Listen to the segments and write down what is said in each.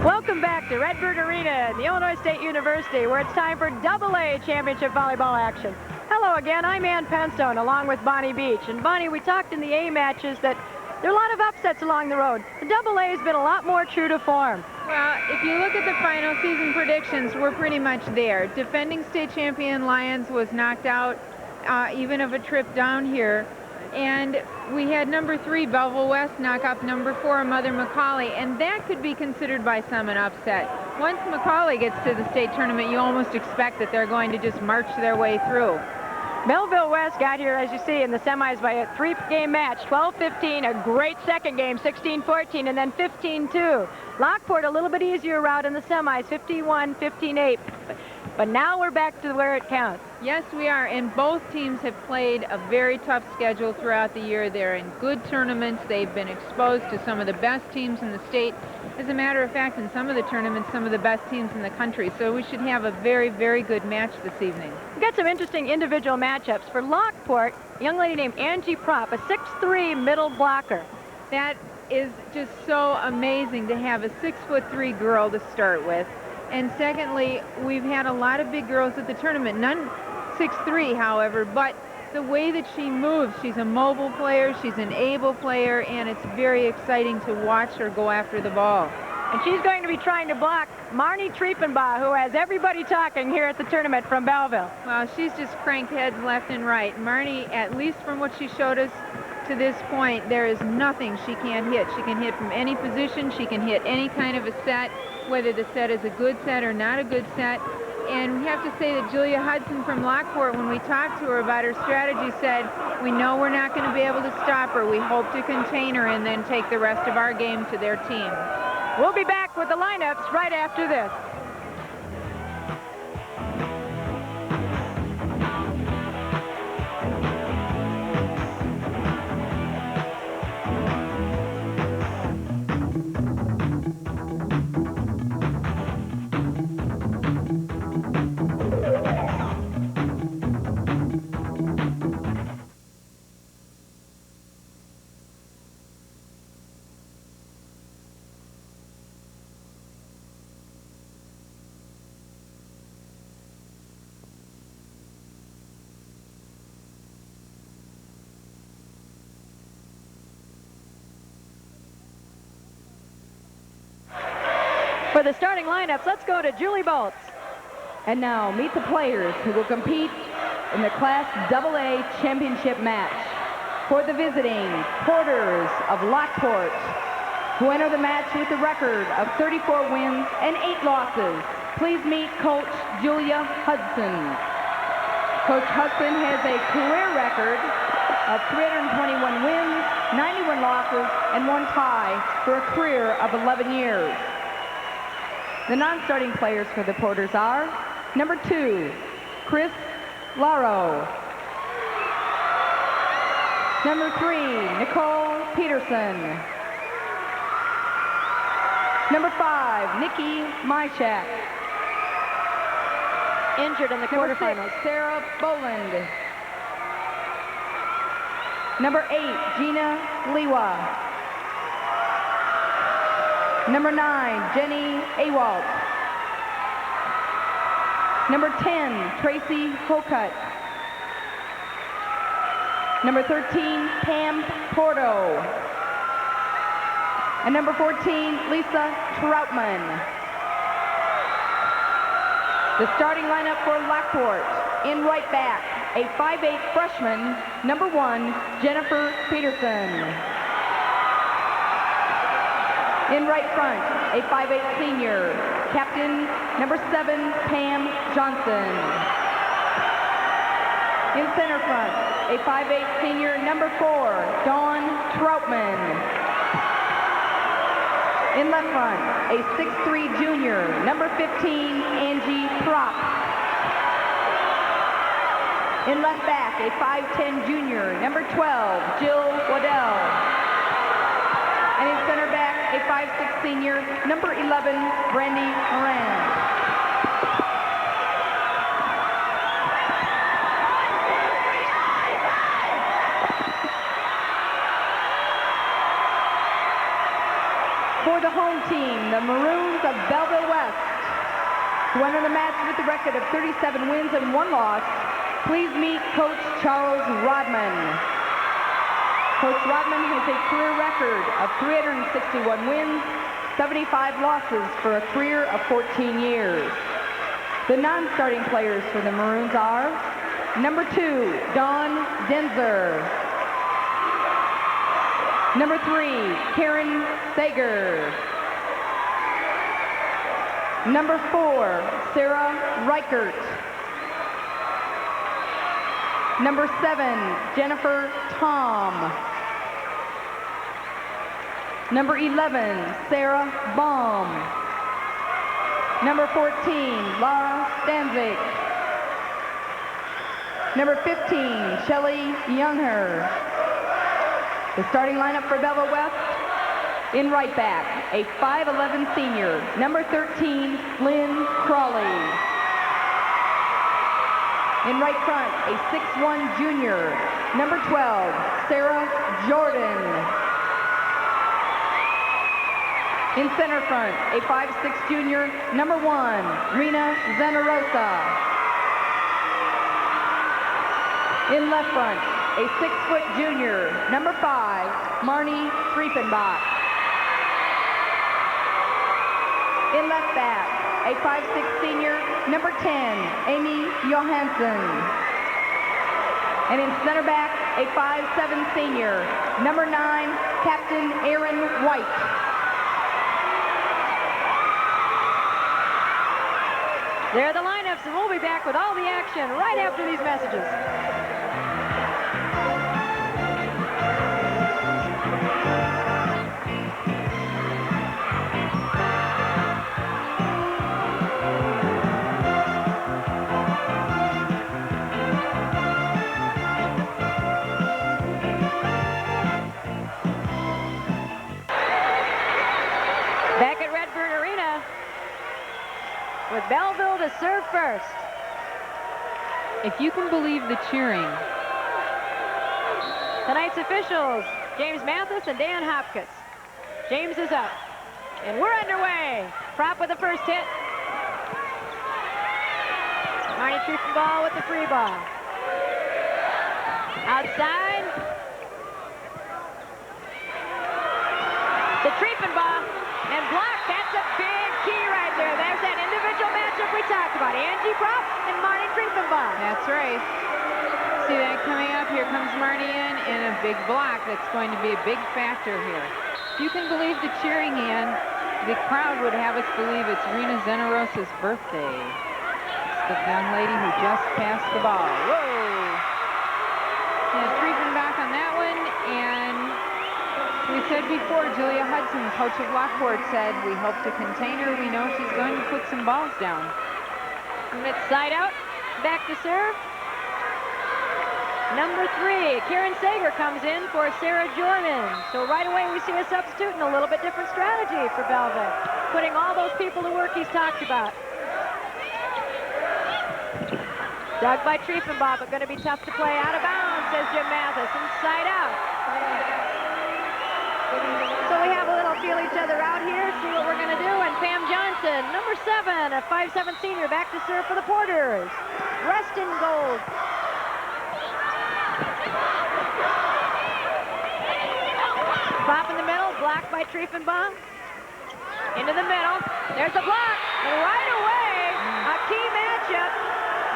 Welcome back to Redbird Arena at the Illinois State University, where it's time for AA championship volleyball action. Hello again, I'm Ann Penstone along with Bonnie Beach. And Bonnie, we talked in the A matches that there are a lot of upsets along the road. The AA has been a lot more true to form. Well, if you look at the final season predictions, we're pretty much there. Defending state champion Lions was knocked out even of a trip down here. And we had number 3, Belleville West, knock off number 4, Mother Macaulay, and that could be considered by some an upset. Once Macaulay gets to the state tournament, you almost expect that they're going to just march their way through. Belleville West got here, as you see, in the semis by a 3-game match, 12-15, a great second game, 16-14, and then 15-2. Lockport, a little bit easier route in the semis, 51-15-8. But now we're back to where it counts. Yes, we are, and both teams have played a very tough schedule throughout the year. They're in good tournaments. They've been exposed to some of the best teams in the state. As a matter of fact, in some of the tournaments, some of the best teams in the country. So we should have a very, very good match this evening. We've got some interesting individual matchups. For Lockport, a young lady named Angie Propp, a 6'3" middle blocker. That is just so amazing to have a 6'3" girl to start with. And secondly, we've had a lot of big girls at the tournament. None 6'3", however, but the way that she moves, she's a mobile player, she's an able player, and it's very exciting to watch her go after the ball. And she's going to be trying to block Marnie Triepenbaugh, who has everybody talking here at the tournament from Belleville. Well, she's just cranked heads left and right. Marnie, at least from what she showed us to this point, there is nothing she can't hit. She can hit from any position, she can hit any kind of a set, whether the set is a good set or not a good set. And we have to say that Julia Hudson from Lockport, when we talked to her about her strategy, said, we know we're not going to be able to stop her. We hope to contain her and then take the rest of our game to their team. We'll be back with the lineups right after this. For the starting lineups, let's go to Julie Bolts. And now, meet the players who will compete in the Class AA Championship match. For the visiting Porters of Lockport, who enter the match with a record of 34 wins and 8 losses, please meet Coach Julia Hudson. Coach Hudson has a career record of 321 wins, 91 losses, and 1 tie for a career of 11 years. The non-starting players for the Porters are number 2, Chris Laro. Number 3, Nicole Peterson. Number 5, Nikki Myshak. Injured in the quarterfinals. Number 6, Sarah Boland. Number 8, Gina Lewa. Number 9, Jenny Awalt. Number 10, Tracy Hokut. Number 13, Pam Porto. And number 14, Lisa Troutman. The starting lineup for Lockport. In right back, a 5'8" freshman, number 1, Jennifer Peterson. In right front, a 5'8" senior, captain number 7, Pam Johnson. In center front, a 5'8" senior, number 4, Dawn Troutman. In left front, a 6'3" junior, number 15, Angie Propp. In left back, a 5'10" junior, number 12, Jill Waddell. And in center back, a 5'6" senior, number 11, Brandy Moran. For the home team, the Maroons of Belleville West, who enter the match with a record of 37 wins and 1 loss, please meet Coach Charles Rodman. Coach Rodman has a career record of 361 wins, 75 losses for a career of 14 years. The non-starting players for the Maroons are number 2, Dawn Denzer. Number 3, Karen Sager. Number 4, Sarah Reichert. Number 7, Jennifer Tom. Number 11, Sarah Baum. Number 14, Laura Stanzik. Number 15, Shelley Youngher. The starting lineup for Belleville West: in right back, a 5'11 senior, number 13, Lynn Crawley. In right front, a 6'1 junior, number 12, Sarah Jordan. In center front, a 5'6 junior, number 1, Rena Zenarosa. In left front, a 6-foot junior, number 5, Marnie Friefenbach. In left back, a 5'6 senior, number 10, Amy Johansson. And in center back, a 5'7 senior, number 9, Captain Aaron White. There are the lineups, and we'll be back with all the action right after these messages. Back at Redbird Arena with Belleville to serve first. If you can believe the cheering. Tonight's officials, James Mathis and Dan Hopkins. James is up, and we're underway. Prop with the first hit. Marnie Triefenbach with the free ball. Outside. The Triefenbach and blocked. That's a big key right there. There's that individual matchup we talked about. Angie Prop and Marnie Triefenbach. That's right. See that coming up? Here comes Marnie in, and a big block. That's going to be a big factor here. If you can believe the cheering, Ann, the crowd would have us believe it's Rena Zenarosa's birthday. It's the young lady who just passed the ball. Whoa! Yeah, Triefenbach on that one, and we said before, Julia Hudson, coach of Lockport, said we hope to contain her. We know she's going to put some balls down. From its side out, back to serve. Number 3, Karen Sager comes in for Sarah Jordan. So right away we see a substitute and a little bit different strategy for Belleville, putting all those people to work he's talked about. Dug by Triefenbach, but going to be tough to play out of bounds, says Jim Mathis. Inside out. So we have a little feel each other out here, see what we're going to do. And Pam Johnson, number 7, a 5'7 senior, back to serve for the Porters. Rest in gold. Pop in the middle, blocked by Triefenbach. Into the middle. There's the block. And right away, a key matchup.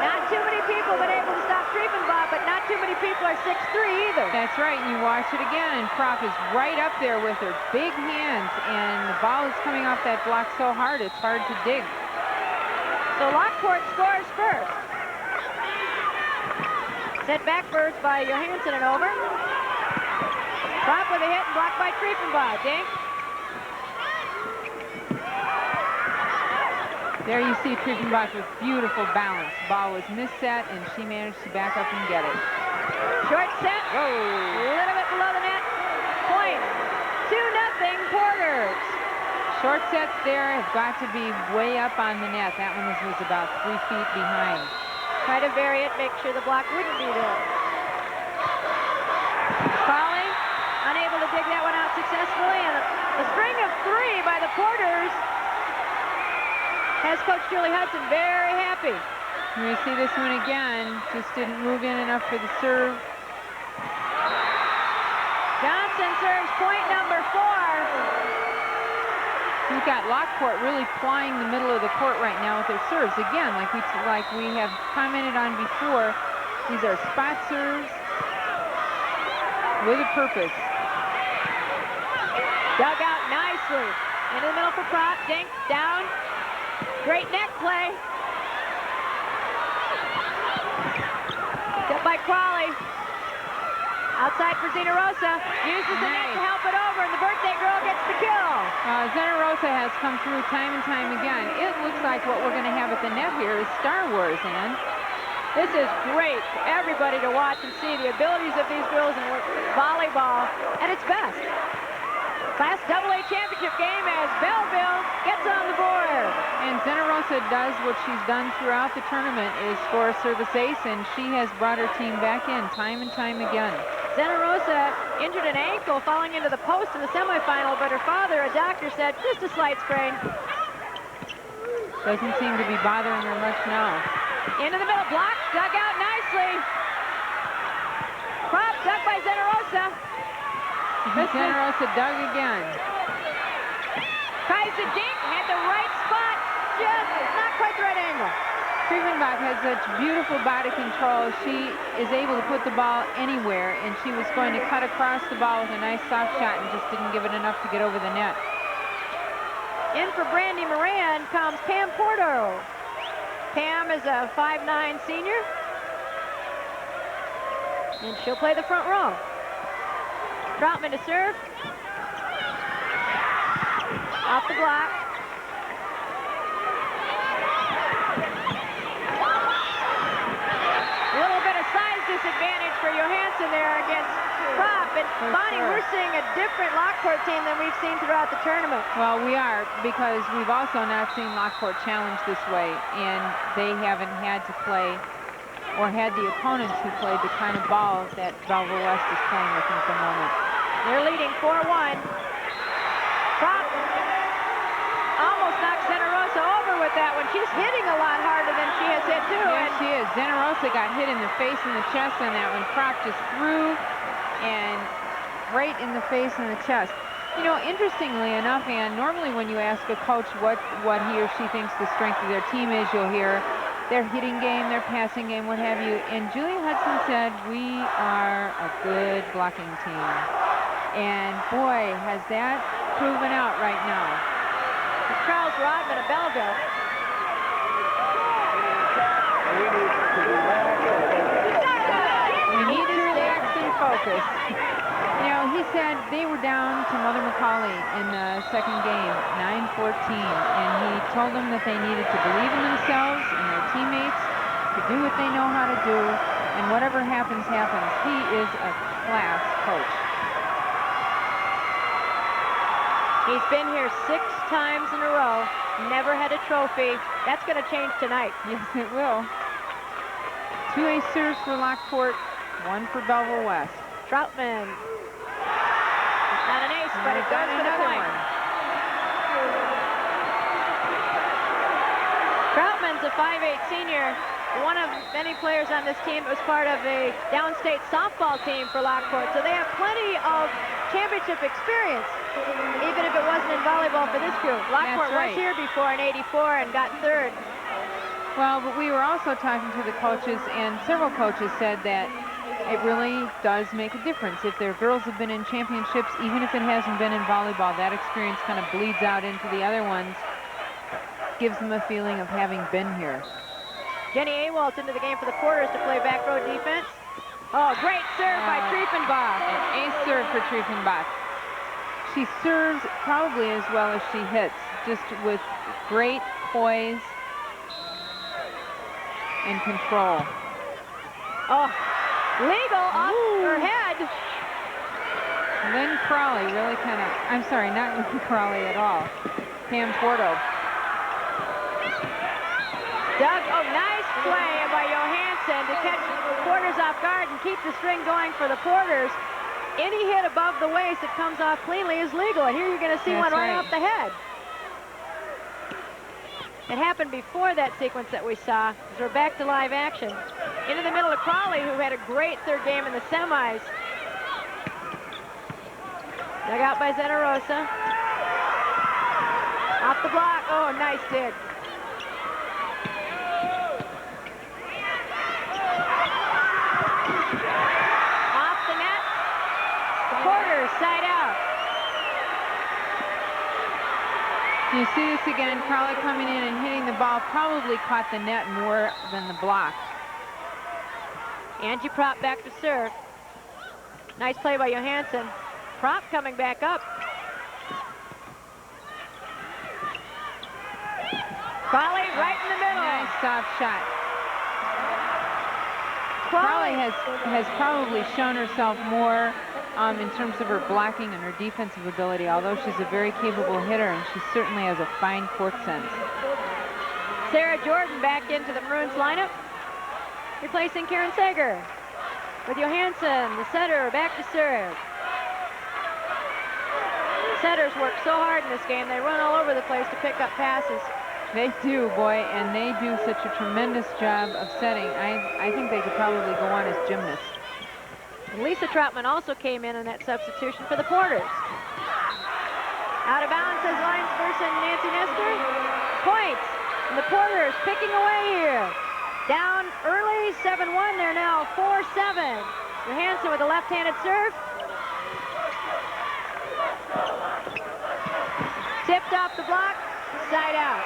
Not too many people been able to stop Triefenbach, but not too many people are 6'3 either. That's right. You watch it again, and Prop is right up there with her big hands, and the ball is coming off that block so hard, it's hard to dig. So Lockport scores first. Set back first by Johansson and over. Prop with a hit and blocked by Triefenbach. Dink. There you see Triefenbach with beautiful balance. Ball was misset, and she managed to back up and get it. Short set. Whoa. A little bit below the net. Point. 2-0 Porters. Short sets there have got to be way up on the net. That one was about 3 feet behind. Try to vary it, make sure the block wouldn't be there. Crawley, unable to dig that one out successfully, and a string of 3 by the Porters has Coach Julie Hudson very happy. You see this one again, just didn't move in enough for the serve. Johnson serves point number 4. We've got Lockport really plying the middle of the court right now with their serves. Again, like we have commented on before, these are spot serves with a purpose. Dug out nicely. Into the middle for Prop. Dink down. Great net play. Up by Crawley. Outside for Zena Rosa. Uses the net to help it over, and the birthday girl gets the kill. Zena Rosa has come through time and time again. It looks like what we're going to have at the net here is Star Wars, Ann. This is great for everybody to watch and see the abilities of these girls in volleyball at its best. Class AA championship game as Belleville gets on the board. And Zena Rosa does what she's done throughout the tournament, is score a service ace, and she has brought her team back in time and time again. Zena Rosa injured an ankle falling into the post in the semifinal, but her father, a doctor, said just a slight sprain. Doesn't seem to be bothering her much now. Into the middle, block, dug out nicely. Prop dug by Zena Rosa. Zena Rosa dug again. Tries to dink, had the right spot, just not quite the right angle. Triefenbach has such beautiful body control. She is able to put the ball anywhere, and she was going to cut across the ball with a nice soft shot and just didn't give it enough to get over the net. In for Brandy Moran comes Pam Porto. Pam is a 5'9" senior, and she'll play the front row. Troutman to serve. Off the block. A little bit of size disadvantage for Johansson there against Prop. And Bonnie, we're seeing a different Lockport team than we've seen throughout the tournament. Well, we are, because we've also not seen Lockport challenge this way, and they haven't had to play or had the opponents who played the kind of ball that Belleville West is playing with at the moment. They're leading 4-1. Prop almost knocks Zena Rosa over with that one. She's hitting a lot harder than she has hit too. Yes, she is. Zena Rosa got hit in the face and the chest on that one. Prop just threw and right in the face and the chest. You know, interestingly enough, Ann, normally when you ask a coach what he or she thinks the strength of their team is, you'll hear their hitting game, their passing game, what have you. And Julia Hudson said, we are a good blocking team. And boy, has that proven out right now. Charles Rodman of Belleville. We need to relax and focus. You know, he said they were down to Mother McCauley in the second game, 9-14, and he told them that they needed to believe in themselves and their teammates, to do what they know how to do, and whatever happens, happens. He is a class coach. He's been here 6 times in a row, never had a trophy. That's going to change tonight. Yes, it will. 2 ace serves for Lockport, 1 for Belleville West. Troutman. It's not an ace, but it goes for the point. Troutman's a 5'8" senior, one of many players on this team that was part of a downstate softball team for Lockport, so they have plenty of championship experience, even if it wasn't in volleyball for this group. Lockport was here before in '84 and got 3rd. Well, but we were also talking to the coaches, and several coaches said that it really does make a difference. If their girls have been in championships, even if it hasn't been in volleyball, that experience kind of bleeds out into the other ones, gives them a feeling of having been here. Jenny Awalt into the game for the Porters to play back row defense. Oh, great serve by Triefenbach. An ace serve for Triefenbach. She serves probably as well as she hits, just with great poise and control. Oh, legal off her head. Lynn Crawley really kind of, I'm sorry, not Lynn Crawley at all. Pam Porto. Doug, oh, nice play by Johansson to catch Porters off guard and keep the string going for the Porters. any hit above the waist that comes off cleanly is legal. And here you're going to see one right off the head. It happened before that sequence that we saw. As we're back to live action. Into the middle of Crawley, who had a great third game in the semis. Dug out by Zenarosa. Off the block. Oh, nice dig. Off the net. Porter, side out. You see this again, Crawley coming in and hitting the ball, probably caught the net more than the block. Angie Prop back to serve. Nice play by Johansson. Prop coming back up. Crawley right in the middle. Nice soft shot. Crawley has probably shown herself more in terms of her blocking and her defensive ability, although she's a very capable hitter, and she certainly has a fine court sense. Sarah Jordan back into the Maroons lineup, replacing Karen Sager. With Johansson, the setter, back to serve. Setters work so hard in this game, they run all over the place to pick up passes. They do, boy, and they do such a tremendous job of setting. I think they could probably go on as gymnasts. Lisa Troutman also came in on that substitution for the Porters. Out of bounds says linesperson Nancy Nestor. Points. And the Porters picking away here. Down early, 7-1. They're now 4-7. Johansson with a left-handed serve. Tipped off the block, side out.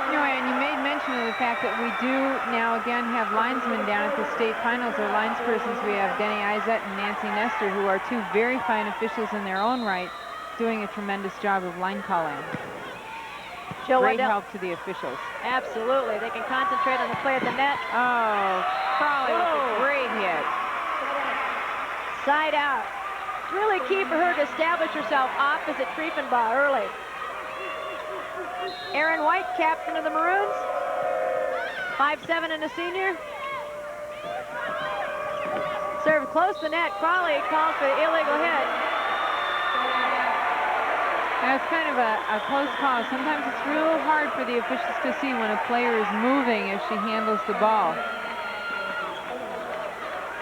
You know, and you made mention of the fact that we do now again have linesmen down at the state finals, or linespersons. We have Denny Izett and Nancy Nestor, who are two very fine officials in their own right, doing a tremendous job of line calling. Great help to the officials. Absolutely. They can concentrate on the play at the net. Oh, Crawley with a great hit. Side out. It's really key for her to establish herself opposite Triefenbaugh early. Erin White, captain of the Maroons. 5'7" and a senior. Serve close to the net. Crawley calls for the illegal hit. That's kind of a close call. Sometimes it's real hard for the officials to see when a player is moving if she handles the ball.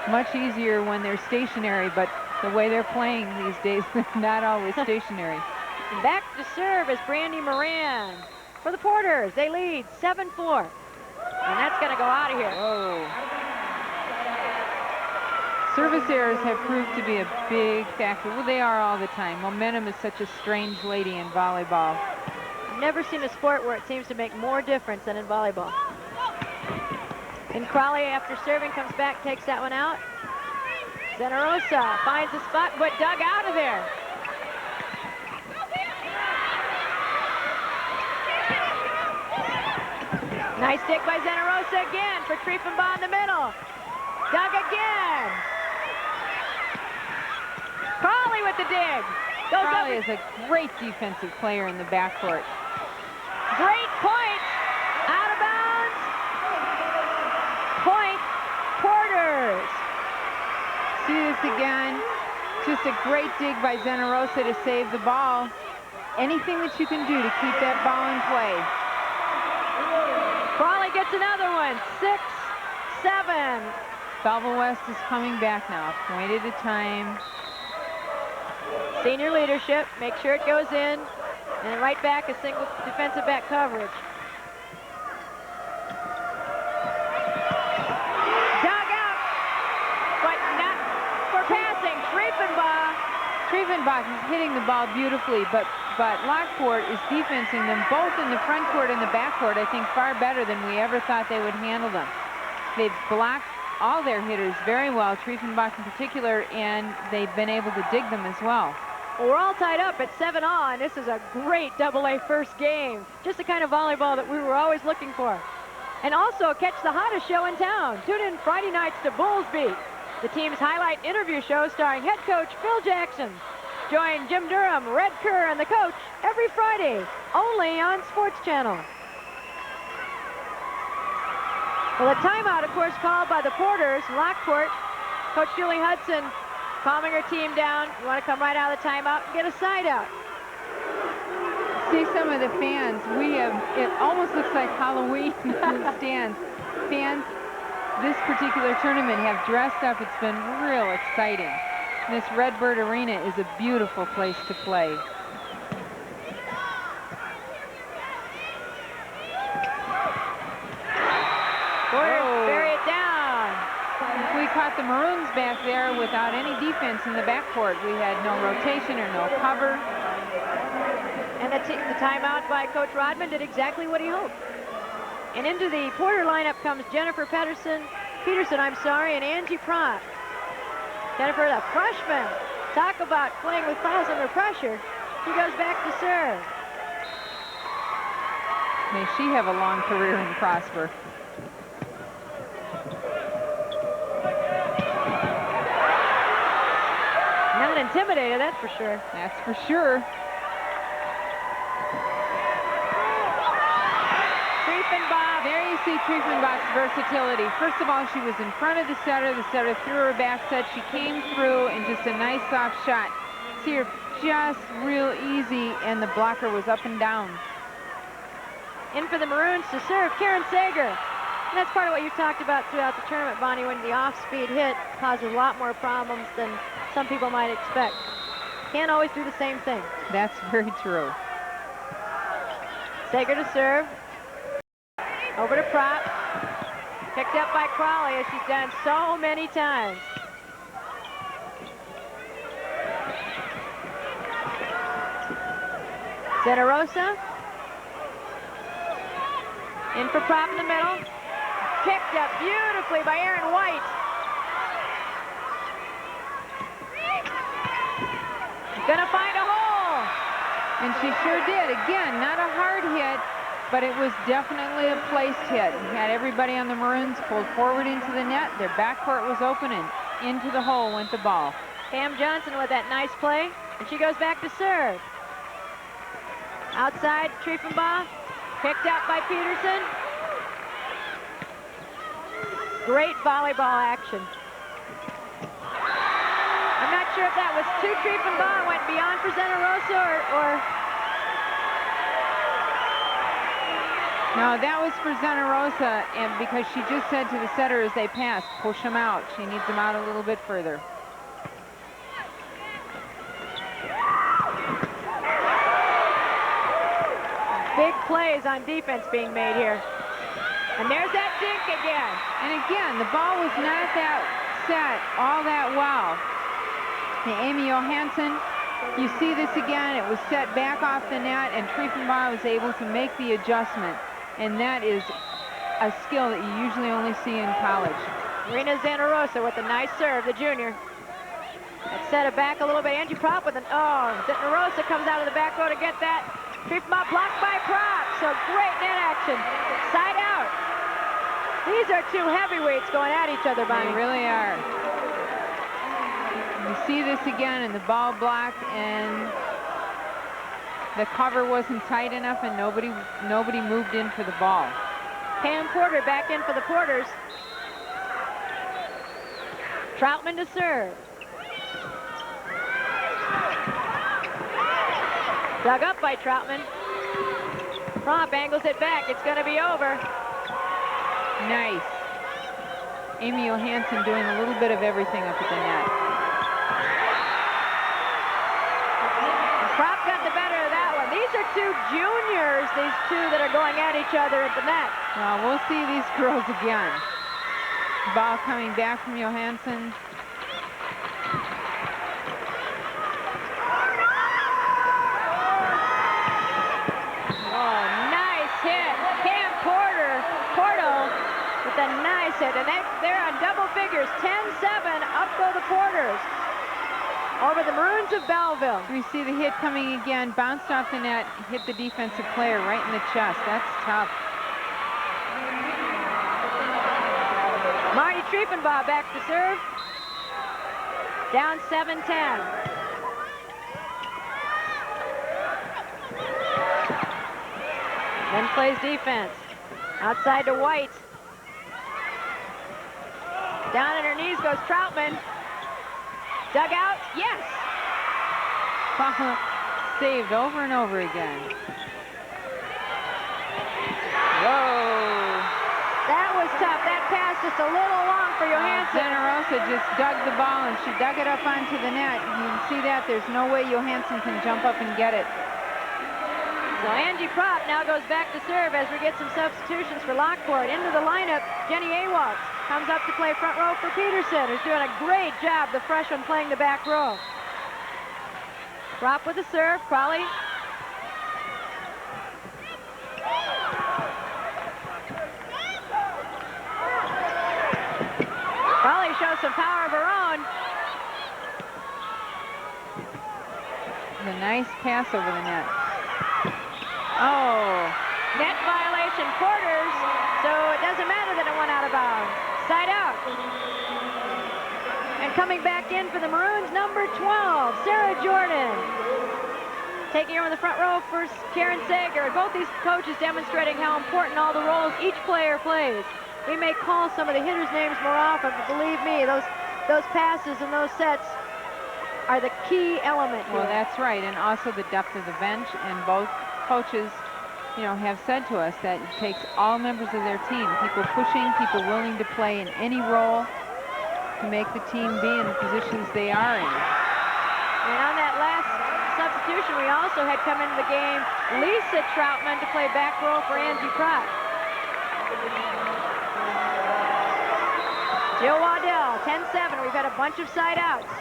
Much easier when they're stationary, but the way they're playing these days, they're not always stationary. Back to serve is Brandy Moran. For the Porters, they lead 7-4. And that's going to go out of here. Whoa. Service errors have proved to be a big factor. Well, they are all the time. Momentum is such a strange lady in volleyball. I've never seen a sport where it seems to make more difference than in volleyball. And Crawley, after serving, comes back, takes that one out. Zenarosa finds a spot, but dug out of there. Nice stick by Zenarosa again for Triefenbaugh in the middle. Dug again. Crawley with the dig. Crawley is a great defensive player in the backcourt. Great point. Out of bounds. Point, Porters. See this again. Just a great dig by Zenarosa to save the ball. Anything that you can do to keep that ball in play. Crawley gets another one. 6-7. Belleville West is coming back now. Point at a time. Senior leadership. Make sure it goes in. And right back, a single defensive back coverage. Dug out. But not for passing. Triefenbaugh is hitting the ball beautifully, but Lockport is defensing them both in the front court and the back court, I think, far better than we ever thought they would handle them. They've blocked all their hitters very well, Triefenbaugh in particular, and they've been able to dig them as well. Well, we're all tied up at 7-all, and this is a great AA first game. Just the kind of volleyball that we were always looking for. And also, catch the hottest show in town. Tune in Friday nights to Bulls Beat, the team's highlight interview show starring head coach Phil Jackson. Join Jim Durham, Red Kerr, and the coach every Friday, only on Sports Channel. Well, a timeout, of course, called by the Porters. Lockport, Coach Julie Hudson calming her team down. You want to come right out of the timeout and get a side out. See some of the fans. It almost looks like Halloween in the stands. Fans this particular tournament have dressed up. It's been real exciting. This Redbird Arena is a beautiful place to play. Porter, bury it down. We caught the Maroons back there without any defense in the backcourt. We had no rotation or no cover. And the timeout by Coach Rodman did exactly what he hoped. And into the Porter lineup comes Jennifer Peterson, and Angie Prott. Jennifer, the freshman. Talk about playing with fouls under pressure. She goes back to serve. May she have a long career and prosper. Not intimidated, that's for sure. That's for sure. There you see Triefenbach's versatility. First of all, she was in front of the setter. The setter threw her back set. She came through and just a nice soft shot. See her just real easy, and the blocker was up and down. In for the Maroons to serve, Karen Sager. And that's part of what you talked about throughout the tournament, Bonnie, when the off-speed hit causes a lot more problems than some people might expect. Can't always do the same thing. That's very true. Sager to serve. Over to Prop. Picked up by Crawley, as she's done so many times. Santa Rosa. In for Prop in the middle. Picked up beautifully by Erin White. Gonna find a hole. And she sure did. Again, not a hard hit, but it was definitely a placed hit. Had everybody on the Maroons pulled forward into the net. Their backcourt was open, and into the hole went the ball. Pam Johnson with that nice play, and she goes back to serve. Outside, Triefenbach, picked up by Peterson. Great volleyball action. I'm not sure if that was to Triefenbach, went beyond for Santa Rosa, or No, that was for Santa Rosa, and because she just said to the setter as they passed, push them out. She needs them out a little bit further. Big plays on defense being made here. And there's that dink again. And again, the ball was not that set all that well. The Amy Johansson, you see this again, it was set back off the net, and Triefenbach was able to make the adjustment. And that is a skill that you usually only see in college. Rena Zanarosa with a nice serve, the junior. That set it back a little bit. Angie Prop with an, Zanarosa comes out of the back row to get that. Triefenbach blocked by Prop. So great net action. Side out. These are two heavyweights going at each other, Bonnie. They really are. You see this again, and the ball blocked, and the cover wasn't tight enough, and nobody moved in for the ball. Pam Porter back in for the Porters. Troutman to serve. Dug up by Troutman. Prop angles it back. It's going to be over. Nice. Amy Johansson doing a little bit of everything up at the net. Prop got the better of that one. These are two juniors, these two that are going at each other at the net. Well, we'll see these girls again. Ball coming back from Johansson. Oh, nice hit. Pam Porto with a nice hit. And they're on double figures. 10-7, up go the Porters. Over the Maroons of Belleville. We see the hit coming again, bounced off the net, hit the defensive player right in the chest. That's tough. Marty Triefenbach back to serve. Down 7-10. Then plays defense. Outside to White. Down on her knees goes Troutman. Dug out, yes! Saved over and over again. Whoa! That was tough. That pass just a little long for Johansson. Zenarosa just dug the ball, and she dug it up onto the net. You can see that. There's no way Johansson can jump up and get it. So Angie Propp now goes back to serve as we get some substitutions for Lockport. Into the lineup, Jenny Awaltz comes up to play front row for Peterson, who's doing a great job, the freshman playing the back row. Propp with the serve, Crawley. Crawley shows some power of her own. A nice pass over the net. Oh. Net violation, Porters, so it doesn't matter that it went out of bounds. Side out. And coming back in for the Maroons, number 12, Sarah Jordan. Taking over the front row for Karen Sager. Both these coaches demonstrating how important all the roles each player plays. We may call some of the hitters' names more often, but believe me, those passes and those sets are the key element here. Well, that's right, and also the depth of the bench, and both coaches, you know, have said to us that it takes all members of their team, people pushing, people willing to play in any role to make the team be in the positions they are in. And on that last substitution, we also had come into the game Lisa Troutman to play back row for Angie Propp. Jill Waddell, 10-7. We've had a bunch of side outs.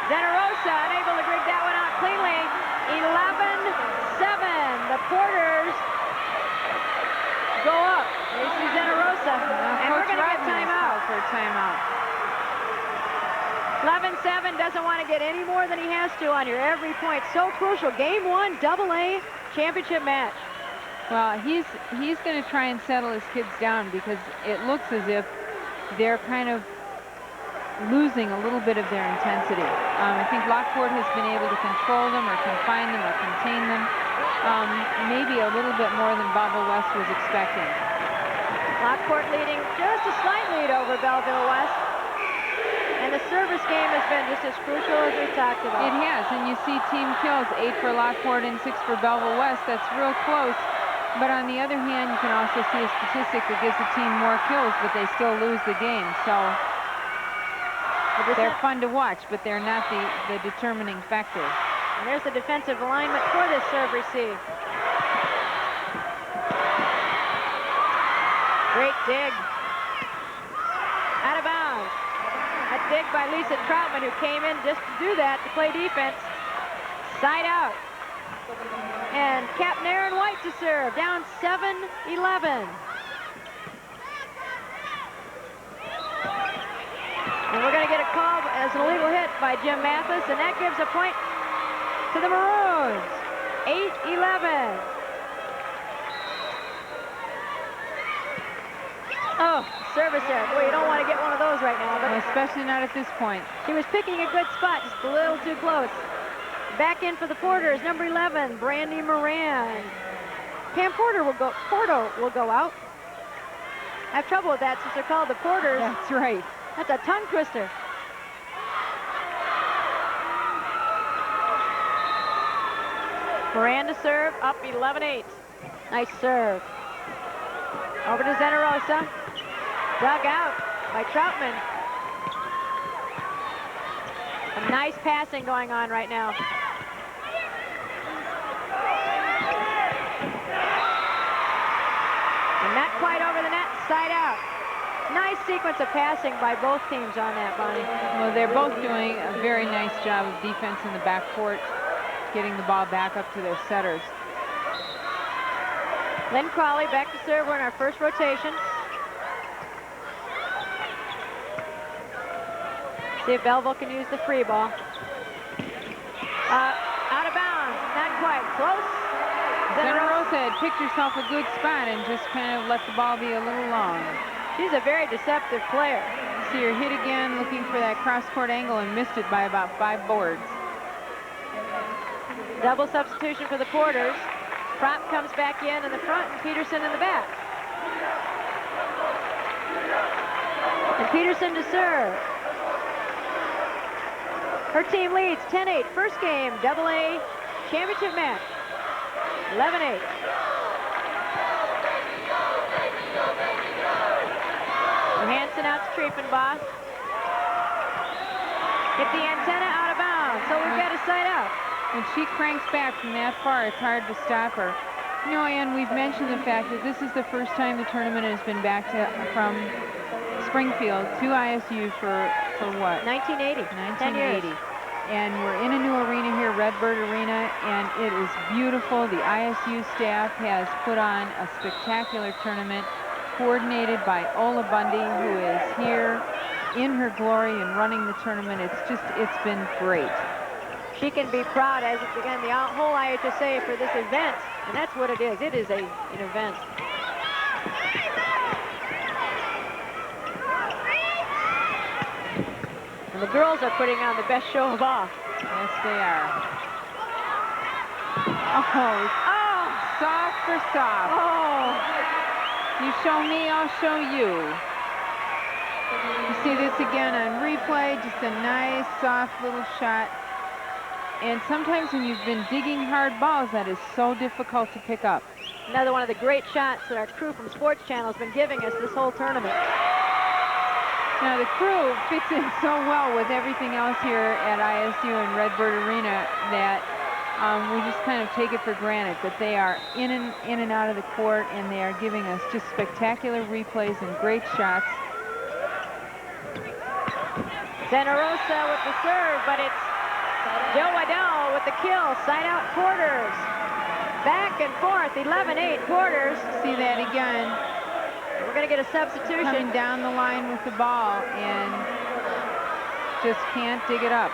Zenarosa unable to rig that one out cleanly. 11-7. The Porters go up. There's Zenarosa. And we're going to get timeout. For a timeout. 11-7, doesn't want to get any more than he has to on here. Every point so crucial. Game 1 AA championship match. Well, he's going to try and settle his kids down because it looks as if they're kind of losing a little bit of their intensity. I think Lockport has been able to control them or confine them or contain them maybe a little bit more than Belleville West was expecting. Lockport leading just a slight lead over Belleville West. And the service game has been just as crucial as we talked about. It has, and you see team kills, 8 for Lockport and 6 for Belleville West. That's real close. But on the other hand, you can also see a statistic that gives the team more kills, but they still lose the game. So they're fun to watch, but they're not the determining factor. And there's the defensive alignment for this serve receive. Great dig. Out of bounds. A dig by Lisa Troutman, who came in just to do that, to play defense. Side out. And Captain Aaron White to serve, down 7-11. And we're going to get a call as an illegal hit by Jim Mathis, and that gives a point to the Maroons. 8-11. Oh, service there. Boy, you don't want to get one of those right now. But especially not at this point. She was picking a good spot, just a little too close. Back in for the Porters, number 11, Brandy Moran. Pam Porter will go. Porto will go out. I have trouble with that since they're called the Porters. That's right. That's a tongue twister. Moran to serve, up 11-8. Nice serve. Over to Zenarosa. Dug out by Troutman. A nice passing going on right now. And not quite over the net, side out. Nice sequence of passing by both teams on that, Bonnie. Well, they're both doing a very nice job of defense in the backcourt, getting the ball back up to their setters. Lynn Crawley back to serve. We're in our first rotation. See if Belleville can use the free ball. Out of bounds, not quite. Close. Zenarosa had picked herself a good spot and just kind of let the ball be a little long. She's a very deceptive player. See her hit again, looking for that cross-court angle, and missed it by about 5 boards. Double substitution for the Porters. Propp comes back in the front, and Peterson in the back. And Peterson to serve. Her team leads 10-8. First game, AA championship match. 11-8. Johansson out to Triefenbach. Hit the antenna out of bounds, so we've got a side out. When she cranks back from that far, it's hard to stop her. You know, Ann, we've mentioned the fact that this is the first time the tournament has been back from Springfield to ISU for what? 1980. 1980. And we're in a new arena here, Redbird Arena, and it is beautiful. The ISU staff has put on a spectacular tournament coordinated by Ola Bundy, who is here in her glory and running the tournament. It's been great. She can be proud, as again, the whole IHSA for this event, and that's what it is. It is an event. And the girls are putting on the best show of all. Yes, they are. Oh, soft for soft. Oh. You show me, I'll show you. You see this again on replay, just a nice, soft little shot. And sometimes when you've been digging hard balls, that is so difficult to pick up. Another one of the great shots that our crew from Sports Channel has been giving us this whole tournament. Now, the crew fits in so well with everything else here at ISU and Redbird Arena that we just kind of take it for granted that they are in and out of the court, and they are giving us just spectacular replays and great shots. Santa Rosa with the serve, but it's Joe Waddell with the kill. Side out quarters. Back and forth, 11-8 quarters. See that again. We're going to get a substitution. Coming down the line with the ball and just can't dig it up.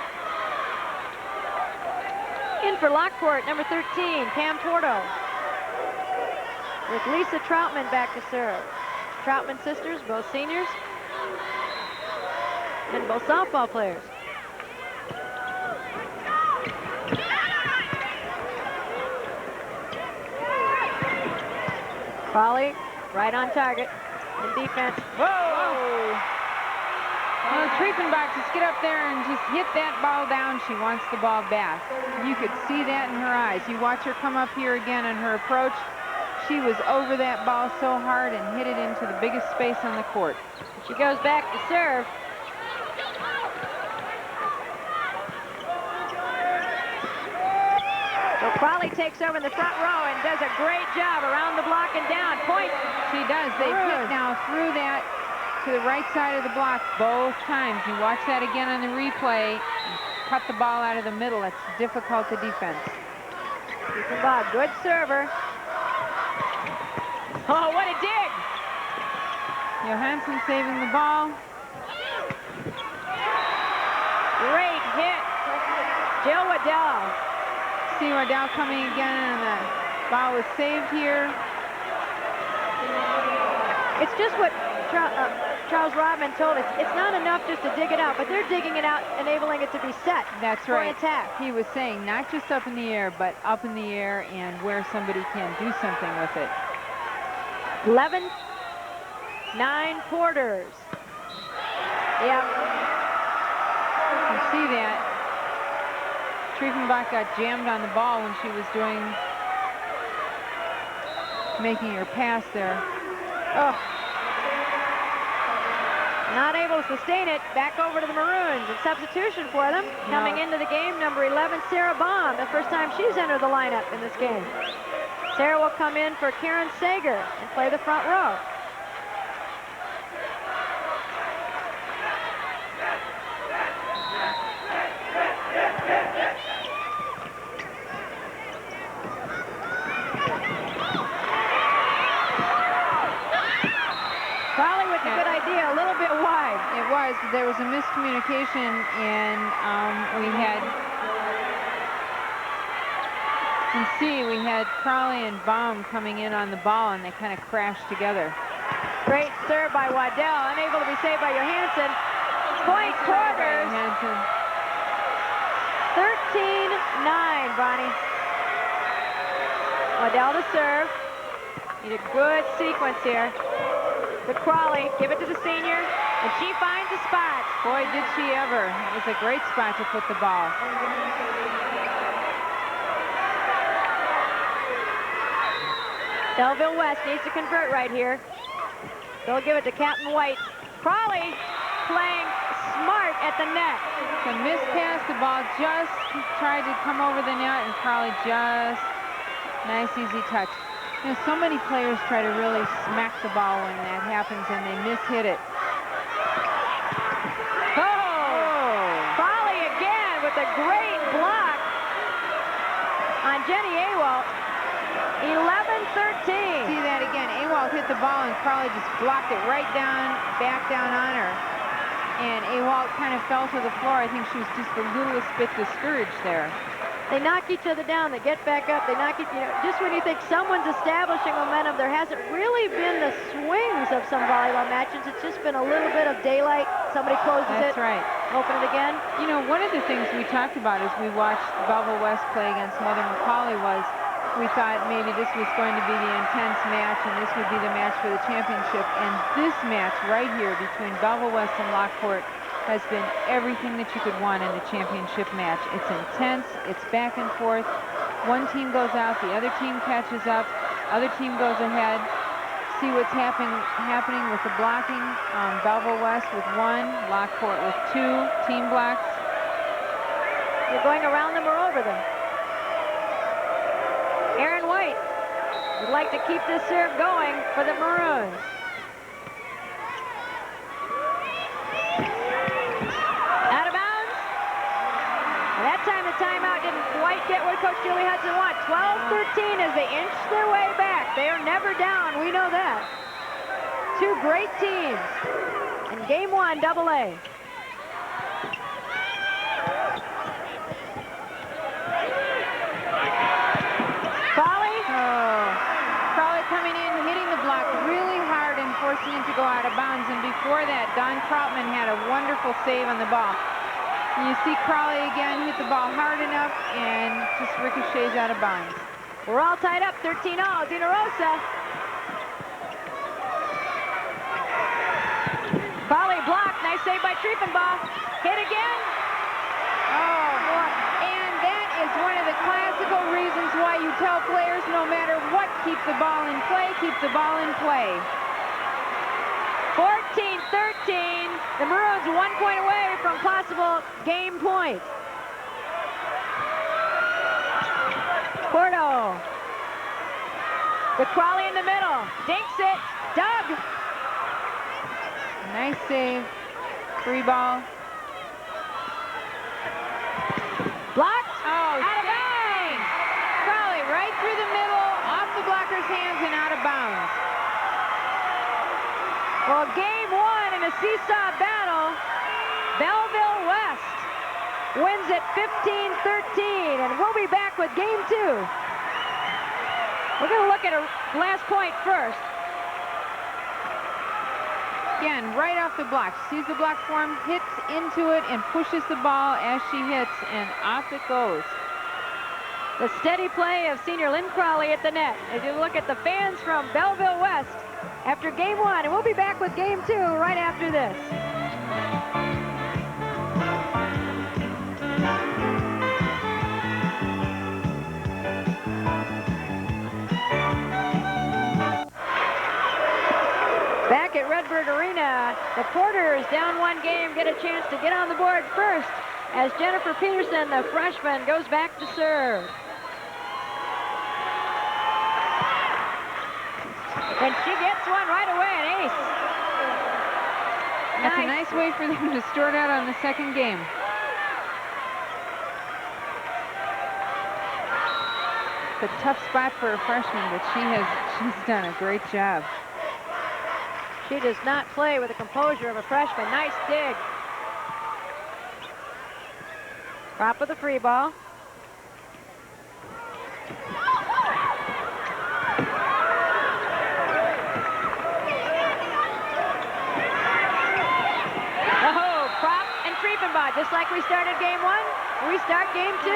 In for Lockport, number 13, Pam Porto. With Lisa Troutman back to serve. Troutman sisters, both seniors. And both softball players. Crawley, right on target. In defense. Whoa! Well, Triefenbach just get up there and just hit that ball down. She wants the ball back. You could see that in her eyes. You watch her come up here again on her approach. She was over that ball so hard and hit it into the biggest space on the court. She goes back to serve. So Crawley takes over in the front row and does a great job around the block and down. Point. She does. They hit now through that to the right side of the block both times. You watch that again on the replay. Cut the ball out of the middle. It's difficult to defense. Bob, good server. Oh, what a dig! Johansson saving the ball. Great hit. Jill Waddell. See Waddell coming again, and the ball was saved here. It's just what Charles Rodman told us. It's not enough just to dig it out, but they're digging it out, enabling it to be set. That's for right. an attack. He was saying not just up in the air, but up in the air and where somebody can do something with it. 11-9 quarters. Yeah. You see that. Triefenbach got jammed on the ball when she was making her pass there. Oh. Not able to sustain it. Back over to the Maroons. And substitution for them. Coming into the game, number 11, Sarah Baum. The first time she's entered the lineup in this game. Sarah will come in for Karen Sager and play the front row. Crawley with a good idea, a little bit wide. It was, but there was a miscommunication, and we had Crawley and Baum coming in on the ball, and they kind of crashed together. Great serve by Waddell, unable to be saved by Johansson. Point quarters. 13-9, Bonnie. Waddell to serve. Need a good sequence here. to Crawley. Give it to the senior, and she finds a spot. Boy, did she ever. It was a great spot to put the ball. Belleville West needs to convert right here. They'll give it to Captain White. Crawley playing smart at the net. It's a missed pass. The ball just tried to come over the net, and Crawley just nice, easy touch. You know, so many players try to really smack the ball when that happens, and they mishit it. Oh! Crawley again with a great block on Jenny Awalt. 11-13. See that again. Awalt hit the ball, and Crawley just blocked it right down, back down on her. And Awalt kind of fell to the floor. I think she was just the littlest bit discouraged there. They knock each other down. They get back up. They knock it. You know, just when you think someone's establishing momentum, there hasn't really been the swings of some volleyball matches. It's just been a little bit of daylight. Somebody closes it. That's right. Open it again. You know, one of the things we talked about as we watched Belleville West play against Northern Macaulay was we thought maybe this was going to be the intense match and this would be the match for the championship. And this match right here between Belleville West and Lockport has been everything that you could want in a championship match. It's intense, it's back and forth. One team goes out, the other team catches up, other team goes ahead. See what's happening with the blocking. Belleville West with 1, Lockport with 2 team blocks. You're going around them or over them. Aaron White would like to keep this serve going for the Maroons. Out of bounds. And that time the timeout didn't quite get what Coach Julie Hudson wants. 12-13 as they inch their way back. They are never down, we know that. Two great teams in game 1, AA. Crawley coming in, hitting the block really hard and forcing it to go out of bounds. And before that, Don Troutman had a wonderful save on the ball. And you see Crawley again hit the ball hard enough and just ricochets out of bounds. We're all tied up, 13 all. Dina Rosa. Crawley blocked. Nice save by Triefenbaugh. Hit again. Oh, boy. And that is one of the classical reasons why you tell players no matter what, keep the ball in play, keep the ball in play. 14-13. The Maroons 1 point away from possible game point. Porto. The Crawley in the middle. Dinks it. Doug. Nice save. Free ball. Blocked. Oh, out of bounds. Crawley right through the middle, off the blocker's hands and out of bounds. Well, game 1 in a seesaw battle. Belleville West wins it 15-13, and we'll be back with game 2. We're going to look at a last point first. Again, right off the block. Sees the block form, hits into it, and pushes the ball as she hits, and off it goes. The steady play of senior Lynn Crawley at the net. As you look at the fans from Belleville West after game 1, and we'll be back with game 2 right after this. Back at Redbird Arena, the Porters down 1 game get a chance to get on the board first as Jennifer Peterson, the freshman, goes back to serve. And she gets one right away, an ace. That's a nice way for them to start out on the second game. It's a tough spot for a freshman, but she's done a great job. She does not play with the composure of a freshman. Nice dig. Drop of the free ball. Oh, Prop and Triefenbaugh. Just like we started game 1, we start game 2.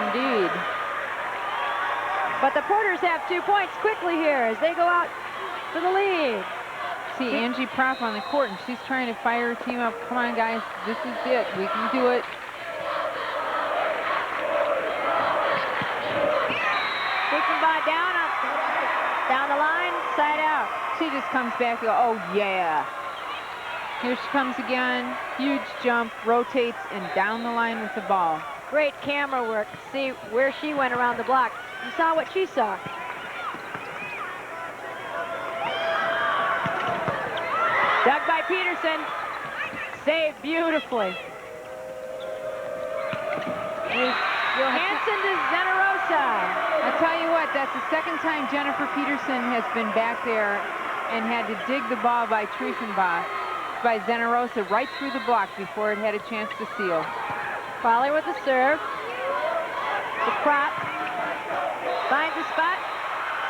Indeed. But the Porters have 2 points quickly here as they go out for the lead. See Angie Propp on the court, and she's trying to fire her team up. Come on, guys, this is it. We can do it. Diefenbaugh down the line, side out. She just comes back and goes, oh, yeah. Here she comes again. Huge jump, rotates, and down the line with the ball. Great camera work. See where she went around the block. You saw what she saw. Dug by Peterson. Saved beautifully. Johansson to Zenarosa. I'll tell you what, that's the second time Jennifer Peterson has been back there and had to dig the ball by Triefenbach, by Zenarosa, right through the block before it had a chance to seal. Foley with the serve. The prop. Finds the spot.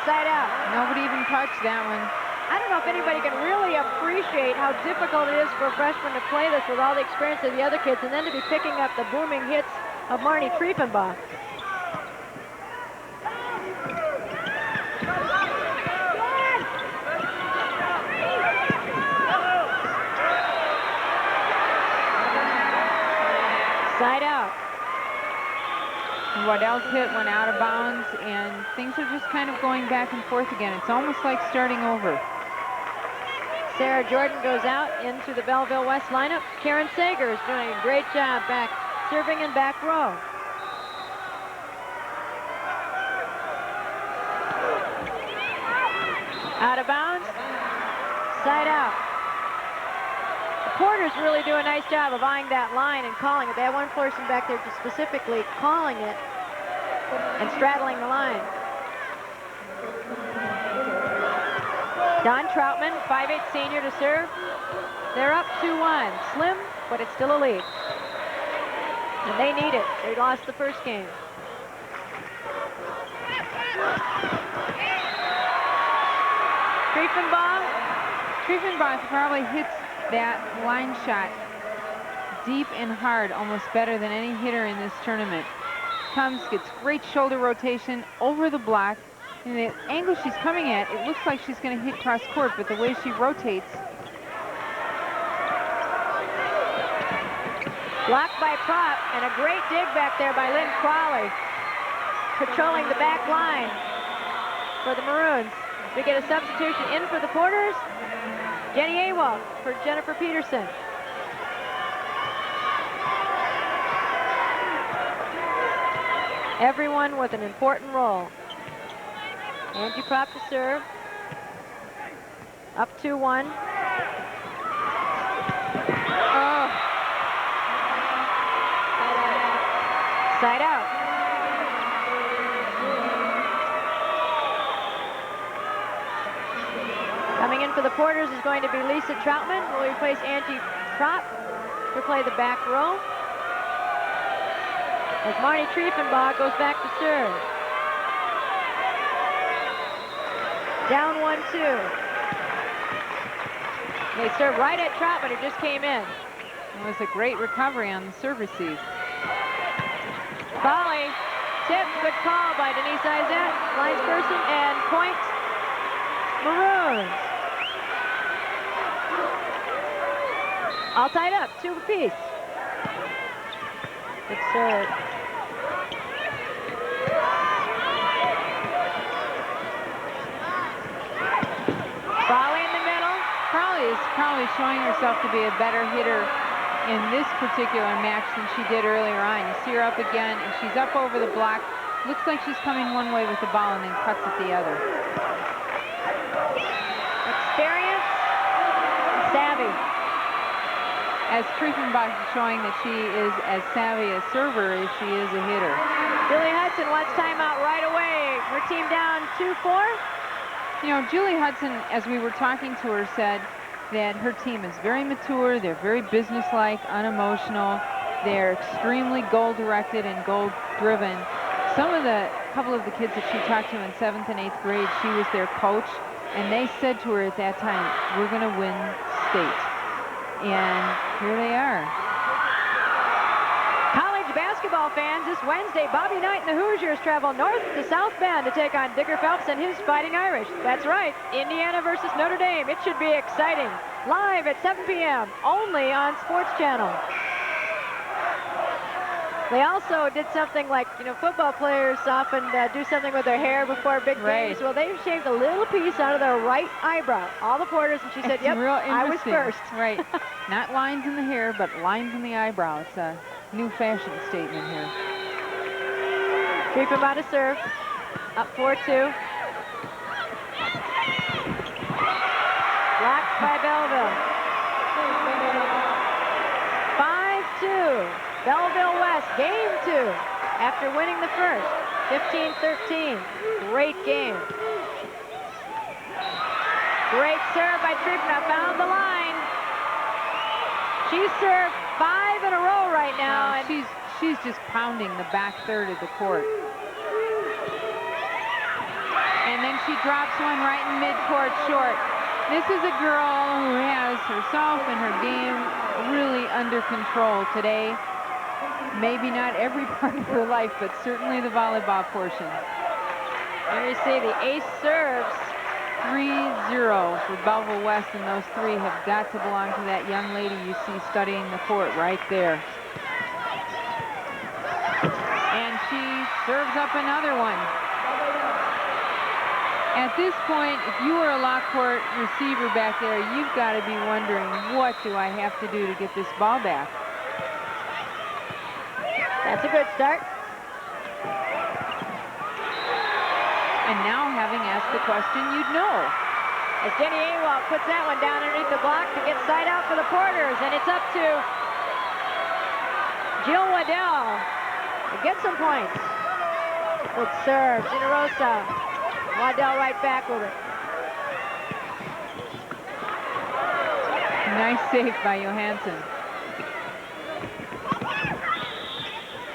Side out. Nobody even touched that one. I don't know if anybody can really appreciate how difficult it is for a freshman to play this with all the experience of the other kids, and then to be picking up the booming hits of Marnie Triefenbach. Side out. Waddell's hit went out of bounds, and things are just kind of going back and forth again. It's almost like starting over. Sarah Jordan goes out into the Belleville West lineup. Karen Sager is doing a great job back, serving in back row. Out of bounds. Side out. The Porters really do a nice job of eyeing that line and calling it. They have one person back there just specifically calling it and straddling the line. Don Troutman, 5'8" senior to serve. They're up 2-1. Slim, but it's still a lead. And they need it. They lost the first game. Triefenbach probably hits that line shot deep and hard, almost better than any hitter in this tournament. Comes, gets great shoulder rotation over the block. And the angle she's coming at, it looks like she's going to hit cross court, but the way she rotates. Blocked by Propp, and a great dig back there by Lynn Crawley, patrolling the back line for the Maroons. We get a substitution in for the Porters. Jenny Awalt for Jennifer Peterson. Everyone with an important role. Angie Propp to serve. Up 2-1. Oh. Side out. Coming in for the Porters is going to be Lisa Troutman, who will replace Angie Propp to play the back row. As Marnie Triefenbach goes back to serve. Down 1-2. They serve right at Troutman, who just came in. It was a great recovery on the serve receive. Volley, tip, good call by Denise Izette, linesperson, and point, Maroons. All tied up, 2 apiece. Good serve. Crawley in the middle. Crawley is probably showing herself to be a better hitter in this particular match than she did earlier on. You see her up again, and she's up over the block. Looks like she's coming one way with the ball and then cuts it the other. Experience, savvy. As Triefenbach is showing that she is as savvy a server as she is a hitter. Julie Hudson wants timeout right away. Her team down 2-4. You know, Julie Hudson, as we were talking to her, said that her team is very mature, they're very businesslike, unemotional, they're extremely goal-directed and goal-driven. Couple of the kids that she talked to in 7th and 8th grade, she was their coach, and they said to her at that time, we're going to win state. And here they are. College basketball basketball fans, this Wednesday, Bobby Knight and the Hoosiers travel north to South Bend to take on Digger Phelps and his Fighting Irish. That's right, Indiana versus Notre Dame. It should be exciting. Live at 7 p.m., only on Sports Channel. They also did something like, you know, football players often do something with their hair before big games. Well, they've shaved a little piece out of their right eyebrow. All the porters, and she said, yep, I was first. Right. Not lines in the hair, but lines in the eyebrow. It's a new fashion statement here. 3 from out of serve. Up 4-2. Blocked by Belleville. 5-2. Belleville West, game 2, after winning the first, 15-13. Great game. Great serve by Tripna, found the line. She's served 5 in a row right now. And she's just pounding the back third of the court. And then she drops one right in midcourt short. This is a girl who has herself and her game really under control today. Maybe not every part of her life, but certainly the volleyball portion. There you see the ace serves. 3-0 for Belleville West, and those 3 have got to belong to that young lady you see studying the court right there. And she serves up another one. At this point, if you were a Lockport receiver back there, you've got to be wondering, what do I have to do to get this ball back? That's a good start. And now, having asked the question, you'd know. As Jenny Awalt puts that one down underneath the block to get side out for the Porters, and it's up to Jill Waddell to get some points. Good serve, Generosa. Waddell right back with it. Nice save by Johansson.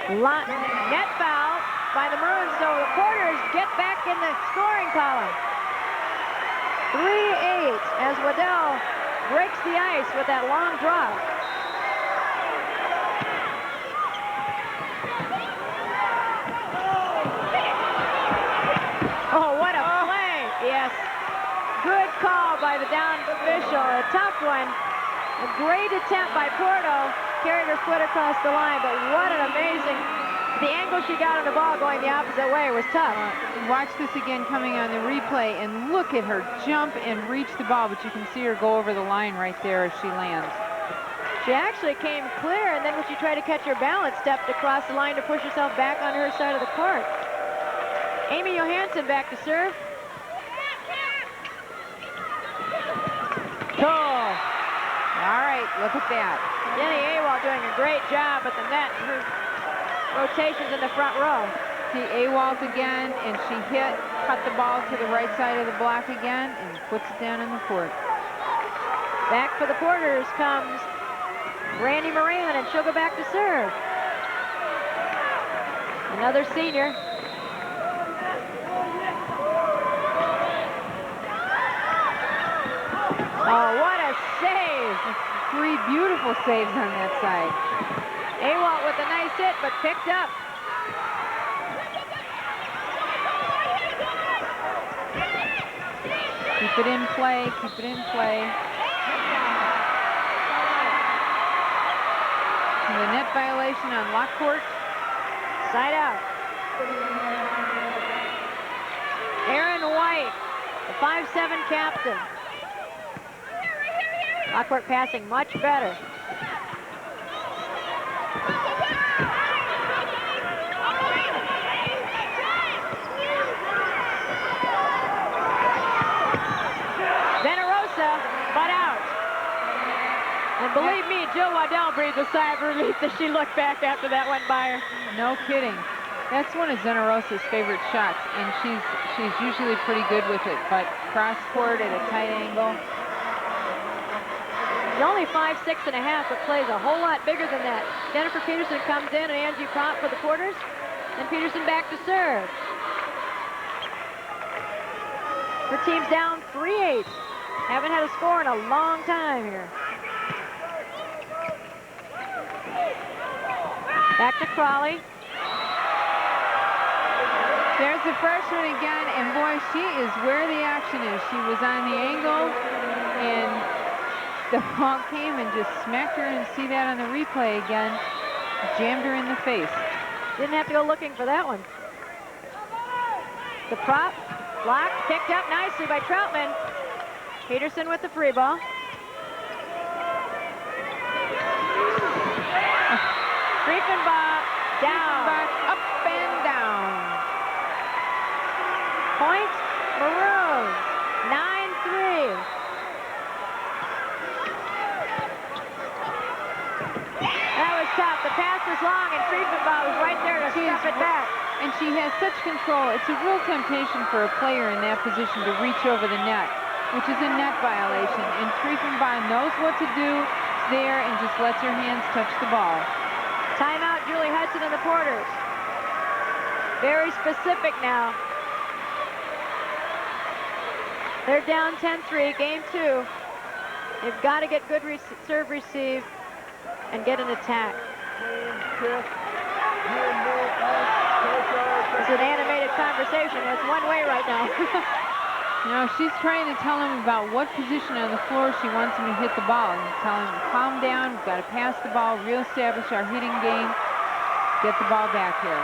Net foul by the Maroons, so the Porters get back in the scoring column. 3-8 as Waddell breaks the ice with that long drop. Oh, what a play. Yes. Good call by the down official. A tough one. A great attempt by Porto. Carried her foot across the line, but what an amazing, the angle she got on the ball going the opposite way was tough. Watch this again coming on the replay, and look at her jump and reach the ball, but you can see her go over the line right there as she lands. She actually came clear, and then when she tried to catch her balance, stepped across the line to push herself back on her side of the court. Amy Johansson back to serve. Oh, all right, look at that. Jenny Awalt doing a great job at the net. Her rotations in the front row. See Awalt again, and she cut the ball to the right side of the block again, and puts it down in the court. Back for the Porters comes Randy Moran, and she'll go back to serve. Another senior. Oh, what a save! 3 beautiful saves on that side. Awalt with a nice hit, but picked up. Keep it in play, keep it in play. The net violation on Lockport. Side out. Aaron White, the 5'7" captain. Lockport passing much better. Venerosa, but out. And believe me, Jill Waddell breathed a sigh of relief as she looked back after that went by her. No kidding. That's one of Zenerosa's favorite shots, and she's usually pretty good with it, but cross court at a tight angle. She's only 5'6½", but plays a whole lot bigger than that. Jennifer Peterson comes in, and Angie Prompt for the Porters. And Peterson back to serve. Her team's down 3-8. Haven't had a score in a long time here. Back to Crawley. There's the freshman again, and boy, she is where the action is. She was on the angle, and the ball came and just smacked her, and see that on the replay again. Jammed her in the face. Didn't have to go looking for that one. The prop, blocked, picked up nicely by Troutman. Peterson with the free ball. Riefenbach down. Up and down. Point, Maroons, 9-3. That was tough. The pass was long, and Riefenbach was right there to step it back. And she has such control. It's a real temptation for a player in that position to reach over the net, which is a net violation. And Riefenbach knows what to do there and just lets her hands touch the ball. Timeout, Julie Hudson and the Porters. Very specific now. They're down 10-3, game 2. They've got to get good serve receive and get an attack. It's an animated conversation. It's one way right now. Now she's trying to tell him about what position on the floor she wants him to hit the ball. And telling him, calm down, we've got to pass the ball, reestablish our hitting game, get the ball back here.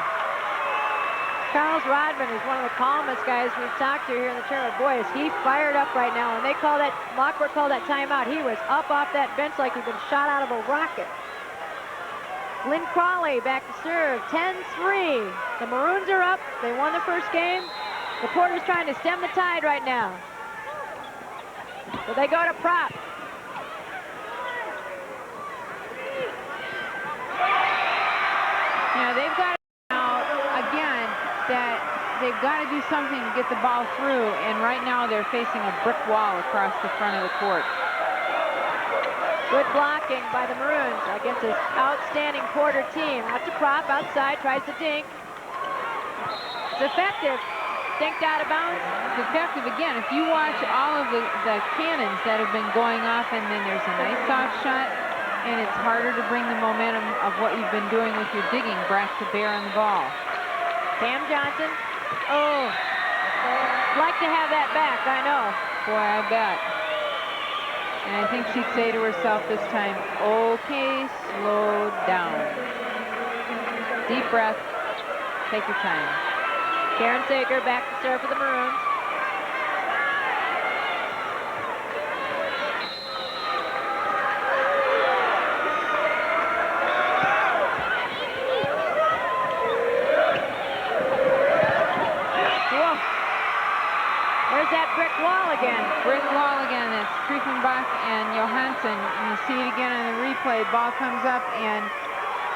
Charles Rodman is one of the calmest guys we've talked to here in the tournament. Boy, is he fired up right now. When they call that, Lockport called that timeout, he was up off that bench like he'd been shot out of a rocket. Lynn Crawley back to serve, 10-3. The Maroons are up. They won the first game. The Porters trying to stem the tide right now. So they go to prop. Now they've got now again that they've got to do something to get the ball through, and right now they're facing a brick wall across the front of the court. Good blocking by the Maroons against this outstanding Porter team. Out to prop, outside, tries to dink. It's effective. Dinked out of bounds. It's effective again. If you watch all of the cannons that have been going off, and then there's a nice soft shot, and it's harder to bring the momentum of what you've been doing with your digging back to bear on the ball. Pam Johnson. Oh, like to have that back, I know. Boy, I bet. And I think she'd say to herself this time, okay, slow down. Deep breath, take your time. Karen Sager back to serve for the Maroons. Whoa. There's that brick wall again. Brick wall again. That's Riefenbach and Johansson. And you see it again on the replay. Ball comes up, and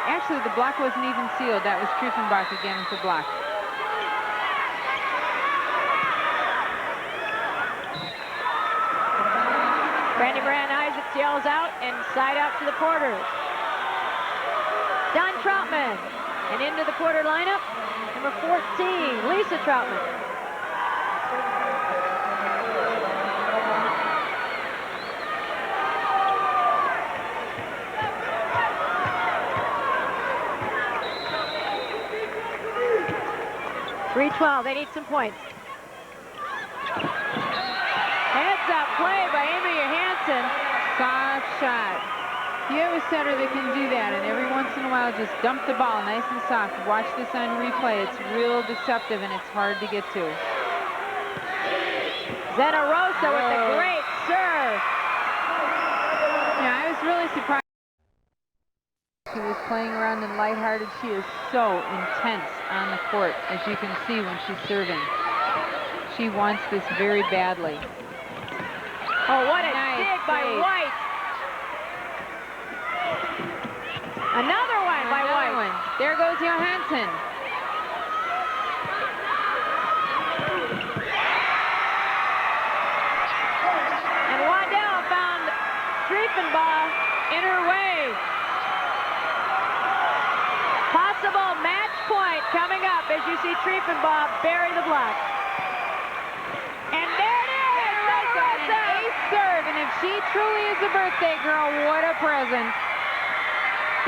actually the block wasn't even sealed. That was Riefenbach again with the block. Brandy Moran Isaacs yells out and side out to the Porters. Don Troutman. And into the Porter lineup, number 14, Lisa Troutman. .312, they need some points. Heads up play by Amy Johansson. Soft shot. You have a setter that can do that, and every once in a while just dump the ball nice and soft. Watch this on replay. It's real deceptive, and it's hard to get to. Zena Rosa with the great serve. Yeah, I was really surprised. She was playing around and lighthearted. She is so intense on the court, as you can see when she's serving. She wants this very badly. Oh, what a Nice dig by save. White. Another one by White. One. There goes Johansson. And Waddell found Riefenbach in her way. Possible match point coming up as you see Riefenbach bury the block. And there it is! An ace serve, and if she truly is a birthday girl, what a present.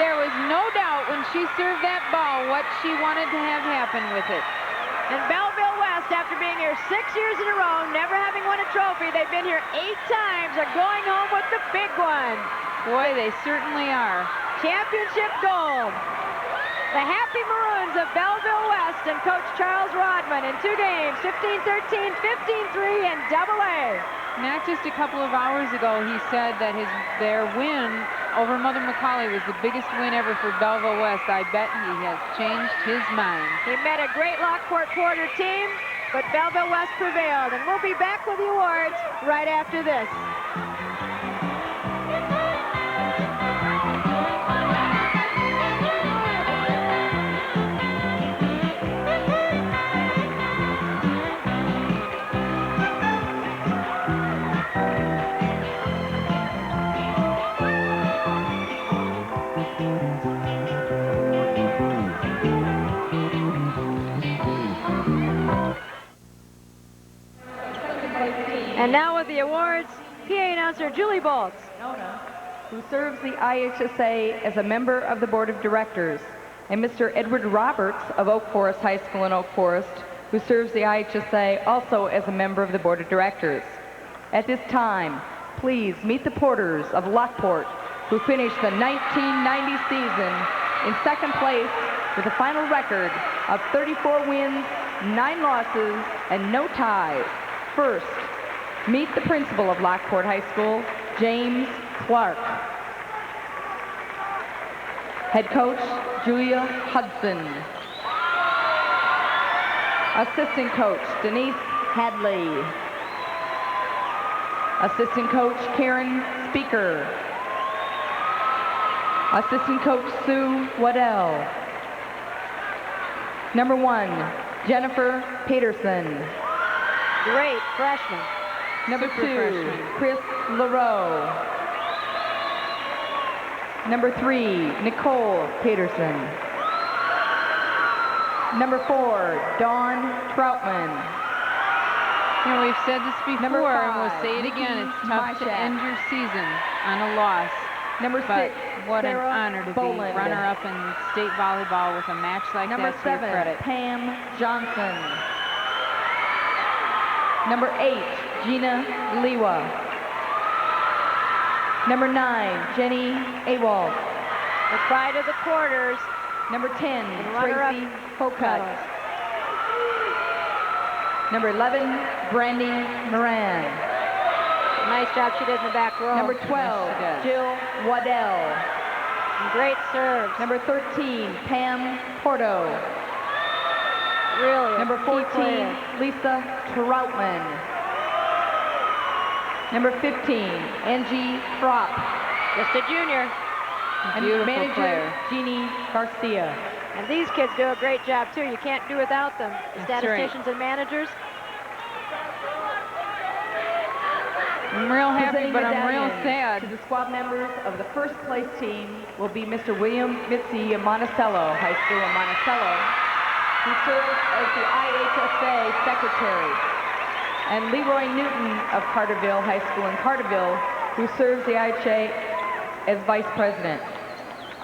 There was no doubt when she served that ball what she wanted to have happen with it. And Belleville West, after being here 6 years in a row, never having won a trophy, they've been here 8 times, are going home with the big one. Boy, they certainly are. Championship gold. The Happy Maroons of Belleville West and Coach Charles Rodman in 2 games, 15-13, 15-3, and AA. Not just a couple of hours ago, he said that their win over Mother McCauley was the biggest win ever for Belleville West. I bet he has changed his mind. He met a great Lockport Porter team, but Belleville West prevailed. And we'll be back with the awards right after this. And now with the awards, PA announcer Julie Bolts. Who serves the IHSA as a member of the Board of Directors, and Mr. Edward Roberts of Oak Forest High School in Oak Forest, who serves the IHSA also as a member of the Board of Directors. At this time, please meet the porters of Lockport, who finished the 1990 season in second place with a final record of 34 wins, 9 losses, and no ties. First, meet the principal of Lockport High School, James Clark. Head coach, Julia Hudson. Assistant coach, Denise Hadley. Assistant coach, Karen Speaker. Assistant coach, Sue Waddell. Number 1, Jennifer Peterson. Great freshman. Number Super 2, freshman. Chris LaRoe. Number 3, Nicole Peterson. Number 4, Dawn Troutman. You know, we've said this before, Number and we'll 5, say it again. It's tough to Myshak. end your season on a loss. Number But 6, what Sarah an honor to Boland. be runner-up in state volleyball with a match like Number that to your 7, credit. Pam Johnson. Number 8, Gina Lewa. Number 9, Jenny Awalt. The pride of the porters. Number 10, runner-up Tracy Hocutt. Number 11, Brandy Moran. Nice job she did in the back row. Number 12, Yes, she does. Jill Waddell. And great serves. Number 13, Pam Porto. Really. a Number key 14, player. Lisa Troutman. Number 15, Angie Fropp. Just a junior. And Beautiful manager, player. Jeannie Garcia. And these kids do a great job, too. You can't do without them. The That's right. statisticians and managers. I'm real happy, Presenting but I'm real medallions sad. to the squad members of the first place team will be Mr. William Mitzi of Monticello High School in Monticello, who serves as the IHSA secretary, and Leroy Newton of Carterville High School in Carterville, who serves the IHSA as vice president.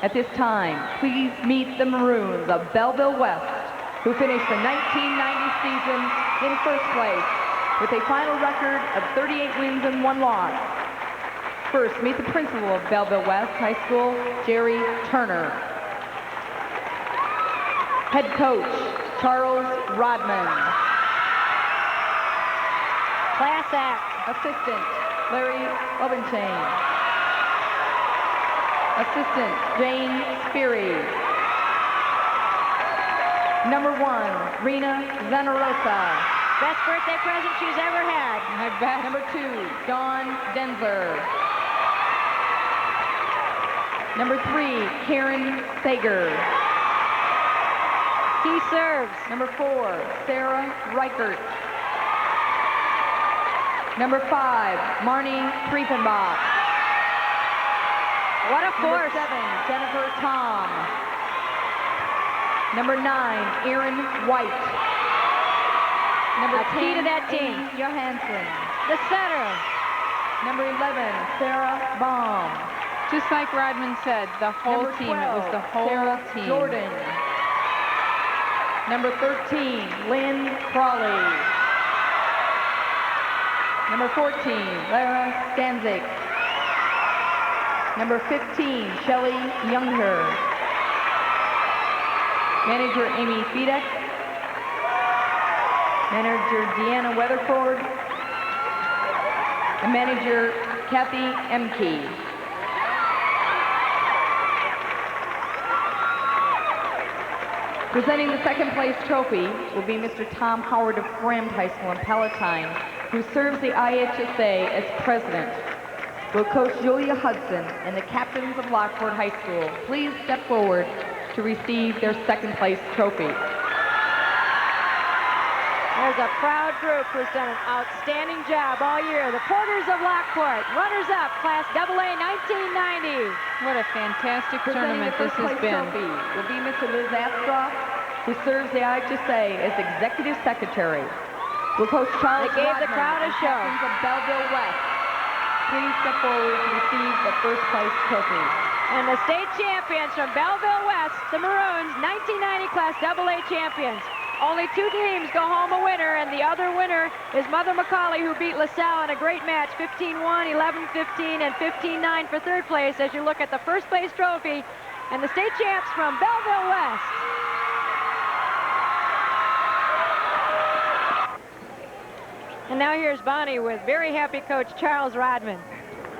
At this time, please meet the Maroons of Belleville West, who finished the 1990 season in first place with a final record of 38 wins and 1 loss. First, meet the principal of Belleville West High School, Jerry Turner. Head coach, Charles Rodman. Class act. Assistant, Larry Obenchain. Assistant, Jane Speary. Number 1, Rena Zenarosa. Best birthday present she's ever had. I bet. Number 2, Dawn Denzler. Number 3, Karen Sager. Key serves. Number 4, Sarah Reichert. Number 5, Marnie Triefenbach. What a Number force. 7, Jennifer Tom. Number 9, Erin White. Number A key 10, to that team. Amy Johansson. The center. Number 11, Sarah Baum. Just like Rodman said, the whole Number team. 12, It was the whole Sarah team. Jordan. Number 13, Lynn Crawley. Number 14, Lara Stanzik. Number 15, Shelley Younger. Manager Amy Fedek. Manager Deanna Weatherford. And manager Kathy Emke. Presenting the second place trophy will be Mr. Tom Howard of Graham High School in Palatine, who serves the IHSA as president. Will Coach Julia Hudson and the captains of Lockport High School please step forward to receive their second place trophy. There's a proud group who's done an outstanding job all year. The Porters of Lockport, runners-up, Class AA 1990. What a fantastic tournament this has been. Trophy will be Mr. Liz Astroff, who serves the IHSA as executive secretary. Will Coach Charles They gave the Rodman crowd a and show. captains of Belleville West please step forward to receive the first place trophy. And the state champions from Belleville West, the Maroons, 1990 Class AA champions. Only 2 teams go home a winner, and the other winner is Mother McCauley, who beat LaSalle in a great match, 15-1, 11-15, and 15-9 for third place as you look at the first place trophy and the state champs from Belleville West. And now here's Bonnie with very happy coach Charles Rodman.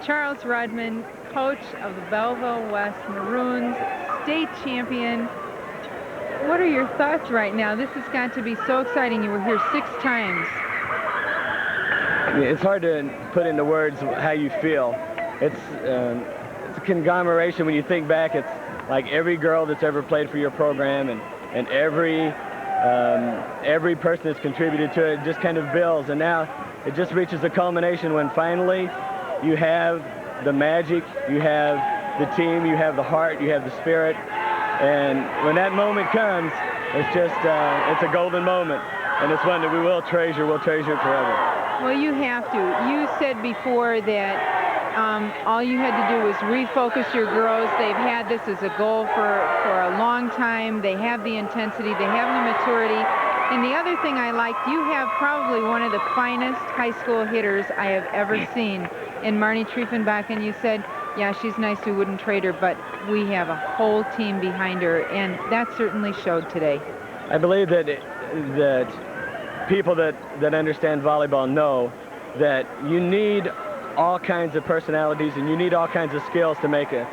Charles Rodman, coach of the Belleville West Maroons, state champion. What are your thoughts right now? This has got to be so exciting. You were here 6 times. It's hard to put into words how you feel. It's a conglomeration when you think back. It's like every girl that's ever played for your program and every person that's contributed to it just kind of builds, and now it just reaches a culmination when finally you have the magic, you have the team, you have the heart, you have the spirit, and when that moment comes, it's just it's a golden moment, and it's one that we will treasure. We'll treasure it forever. Well, you have to. You said before that all you had to do was refocus your girls. They've had this as a goal for a long time. They have the intensity, they have the maturity. And the other thing I liked, you have probably one of the finest high school hitters I have ever seen in Marnie Triefenbach, and you said, yeah, she's nice, we wouldn't trade her, but we have a whole team behind her, and that certainly showed today. I believe that people that understand volleyball know that you need all kinds of personalities and you need all kinds of skills to make a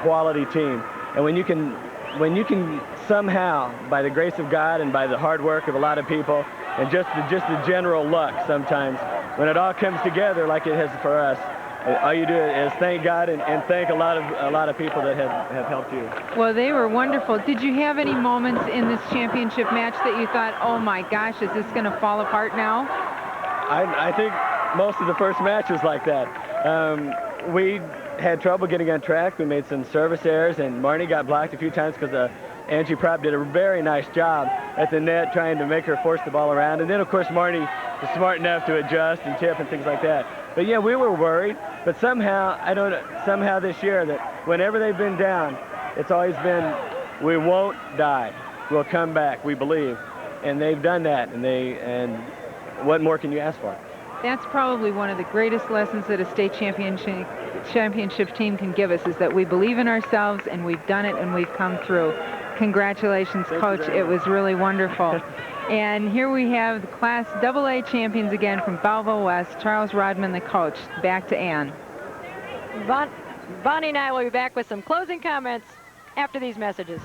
quality team. And when you can somehow, by the grace of God and by the hard work of a lot of people and just the general luck sometimes, when it all comes together like it has for us, all you do is thank God and thank a lot of people that have helped you. Well, they were wonderful. Did you have any moments in this championship match that you thought, oh my gosh, is this going to fall apart now? I think most of the first match was like that. We had trouble getting on track. We made some service errors, and Marnie got blocked a few times because Angie Propp did a very nice job at the net trying to make her force the ball around. And then, of course, Marnie was smart enough to adjust and tip and things like that. But, yeah, we were worried. But somehow, somehow this year, that whenever they've been down, it's always been, we won't die. We'll come back, we believe. And they've done that, and what more can you ask for? That's probably one of the greatest lessons that a state championship team can give us, is that we believe in ourselves, and we've done it, and we've come through. Congratulations, Coach. It was really wonderful. And here we have the Class AA champions again from Belleville West, Charles Rodman, the coach. Back to Ann. Bonnie and I will be back with some closing comments after these messages.